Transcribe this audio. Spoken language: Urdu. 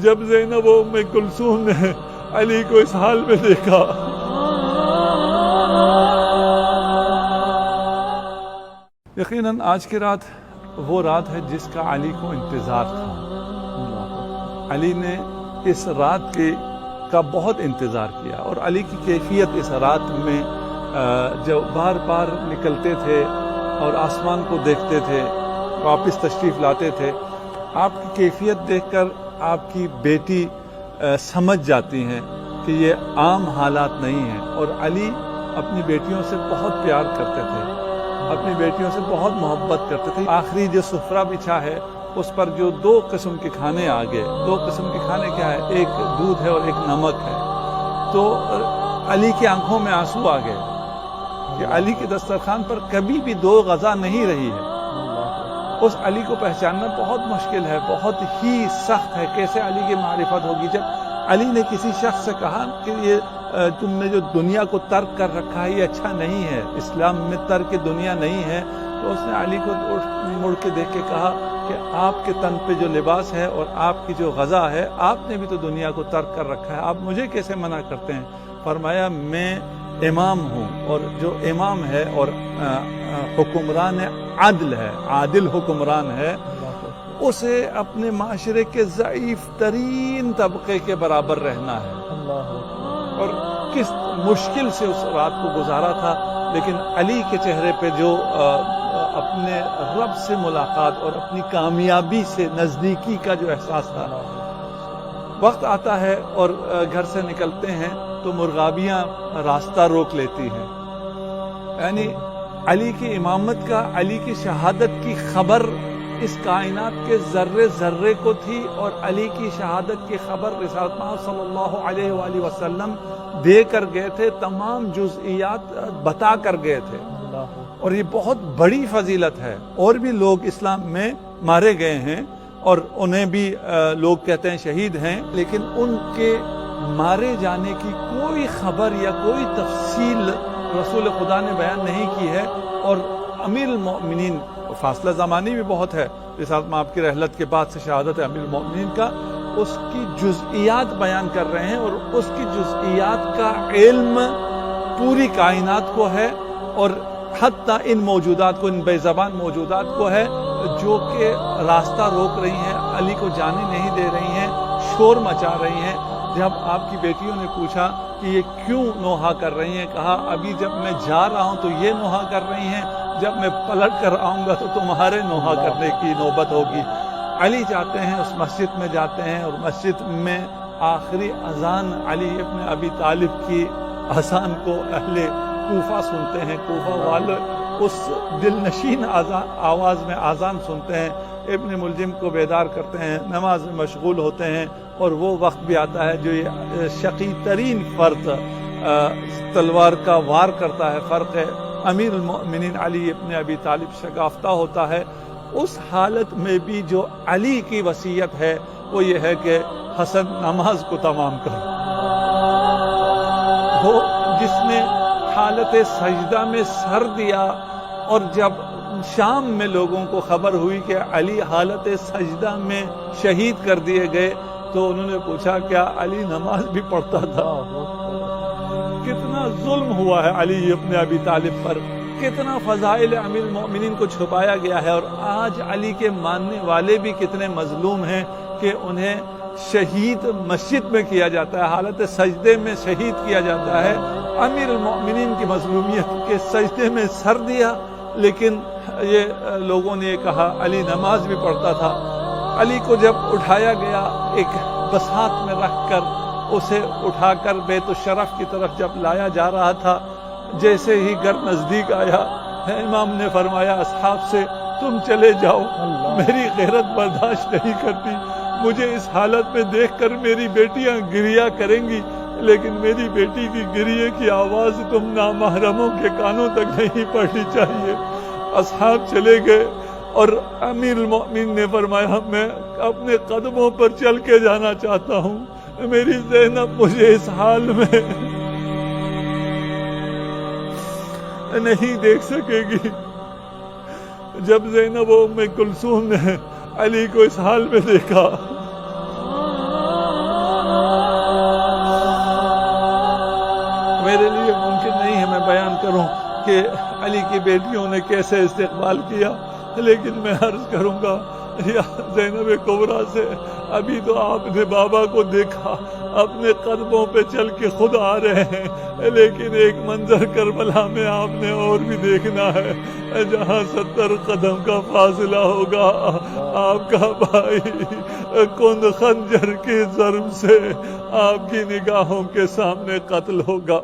جب زینب و ام کلثوم نے علی کو اس حال میں دیکھا، یقیناً آج کی رات وہ رات ہے جس کا علی کو انتظار تھا۔ علی نے اس رات کا بہت انتظار کیا، اور علی کی کیفیت اس رات میں جو بار بار نکلتے تھے اور آسمان کو دیکھتے تھے، واپس تشریف لاتے تھے، آپ کی کیفیت دیکھ کر آپ کی بیٹی سمجھ جاتی ہیں کہ یہ عام حالات نہیں ہیں۔ اور علی اپنی بیٹیوں سے بہت پیار کرتے تھے، اپنی بیٹیوں سے بہت محبت کرتے تھے۔ آخری جو سفرہ بچھا ہے اس پر جو 2 قسم کے کھانے آ گئے، 2 قسم کے کھانے کیا ہے؟ ایک دودھ ہے اور ایک نمک ہے۔ تو علی کی آنکھوں میں آنسو آ گئے کہ علی کے دسترخوان پر کبھی بھی 2 غذا نہیں رہی ہے۔ اس علی کو پہچاننا بہت مشکل ہے، بہت ہی سخت ہے۔ کیسے علی کی معرفت ہوگی؟ جب علی نے کسی شخص سے کہا کہ یہ تم نے جو دنیا کو ترک کر رکھا ہے یہ اچھا نہیں ہے، اسلام میں ترک دنیا نہیں ہے، تو اس نے علی کو مڑ کے دیکھ کے کہا کہ آپ کے تن پہ جو لباس ہے اور آپ کی جو غذا ہے، آپ نے بھی تو دنیا کو ترک کر رکھا ہے، آپ مجھے کیسے منع کرتے ہیں؟ فرمایا میں امام ہوں، اور جو امام ہے اور حکمران عدل ہے، عادل حکمران ہے، اسے اپنے معاشرے کے ضعیف ترین طبقے کے برابر رہنا ہے۔ اور کس مشکل سے اس رات کو گزارا تھا، لیکن علی کے چہرے پہ جو اپنے رب سے ملاقات اور اپنی کامیابی سے نزدیکی کا جو احساس تھا۔ وقت آتا ہے اور گھر سے نکلتے ہیں تو مرغابیاں راستہ روک لیتی ہیں، یعنی علی کی امامت کا، علی کی شہادت کی خبر اس کائنات کے ذرے ذرے کو تھی، اور علی کی شہادت کی خبر رسالت محمد صلی اللہ علیہ وآلہ وسلم دے کر گئے تھے، تمام جزئیات بتا کر گئے تھے۔ اور یہ بہت بڑی فضیلت ہے۔ اور بھی لوگ اسلام میں مارے گئے ہیں اور انہیں بھی لوگ کہتے ہیں شہید ہیں، لیکن ان کے مارے جانے کی کوئی خبر یا کوئی تفصیل رسول خدا نے بیان نہیں کی ہے۔ اور امیر المؤمنین، فاصلہ زمانی بھی بہت ہے، رسالت میں آپ کی رحلت کے بعد سے شہادت ہے امیر المؤمنین کا، اس کی جزئیات بیان کر رہے ہیں، اور اس کی جزئیات کا علم پوری کائنات کو ہے، اور حتیٰ ان موجودات کو، ان بے زبان موجودات کو ہے جو کہ راستہ روک رہی ہیں، علی کو جانے نہیں دے رہی ہیں، شور مچا رہی ہیں۔ جب آپ کی بیٹیوں نے پوچھا کہ یہ کیوں نوحہ کر رہی ہیں، کہا ابھی جب میں جا رہا ہوں تو یہ نوحہ کر رہی ہیں، جب میں پلٹ کر آؤں گا تو تمہارے نوحہ کرنے کی نوبت ہوگی۔ علی جاتے ہیں، اس مسجد میں جاتے ہیں، اور مسجد میں آخری اذان علی ابن ابی طالب کی اذان کو اہل کوفہ سنتے ہیں، کوفہ والے اس دل نشین آواز میں اذان سنتے ہیں، ابن ملجم کو بیدار کرتے ہیں، نماز میں مشغول ہوتے ہیں، اور وہ وقت بھی آتا ہے جو یہ شقی ترین فرد تلوار کا وار کرتا ہے، فرق امیر المؤمنین علی ابن ابی طالب شگافتہ ہوتا ہے۔ اس حالت میں بھی جو علی کی وصیت ہے وہ یہ ہے کہ حسن نماز کو تمام کرو۔ وہ جس نے حالت سجدہ میں سر دیا، اور جب شام میں لوگوں کو خبر ہوئی کہ علی حالت سجدہ میں شہید کر دیے گئے، تو انہوں نے پوچھا کیا علی نماز بھی پڑھتا تھا؟ کتنا ظلم ہوا ہے علی ابن ابی طالب پر، کتنا فضائل امیر المؤمنین کو چھپایا گیا ہے، اور آج علی کے ماننے والے بھی کتنے مظلوم ہیں کہ انہیں شہید مسجد میں کیا جاتا ہے، حالت سجدے میں شہید کیا جاتا ہے۔ امیر المؤمنین کی مظلومیت کے سجدے میں سر دیا، لیکن یہ لوگوں نے یہ کہا علی نماز بھی پڑھتا تھا۔ علی کو جب اٹھایا گیا ایک بساط میں رکھ کر، اسے اٹھا کر بیت الشرف کی طرف جب لایا جا رہا تھا، جیسے ہی گھر نزدیک آیا، امام نے فرمایا اصحاب سے تم چلے جاؤ، میری غیرت برداشت نہیں کرتی، مجھے اس حالت میں دیکھ کر میری بیٹیاں گریہ کریں گی، لیکن میری بیٹی کی گریے کی آواز تم نامحرموں کے کانوں تک نہیں پڑنی چاہیے۔ اصحاب چلے گئے، اور امیر المؤمنین نے فرمایا میں اپنے قدموں پر چل کے جانا چاہتا ہوں، میری زینب مجھے اس حال میں نہیں دیکھ سکے گی۔ جب زینب و ام کلثوم نے علی کو اس حال میں دیکھا، بیان کروں کہ علی کی بیٹیوں نے کیسے استقبال کیا، لیکن میں عرض کروں گا یا زینب کبریٰ سے، ابھی تو آپ نے بابا کو دیکھا اپنے قدموں پہ چل کے خود آ رہے ہیں، لیکن ایک منظر کربلا میں آپ نے اور بھی دیکھنا ہے، جہاں 70 قدم کا فاصلہ ہوگا، آپ کا بھائی کند خنجر کی ضرب سے آپ کی نگاہوں کے سامنے قتل ہوگا۔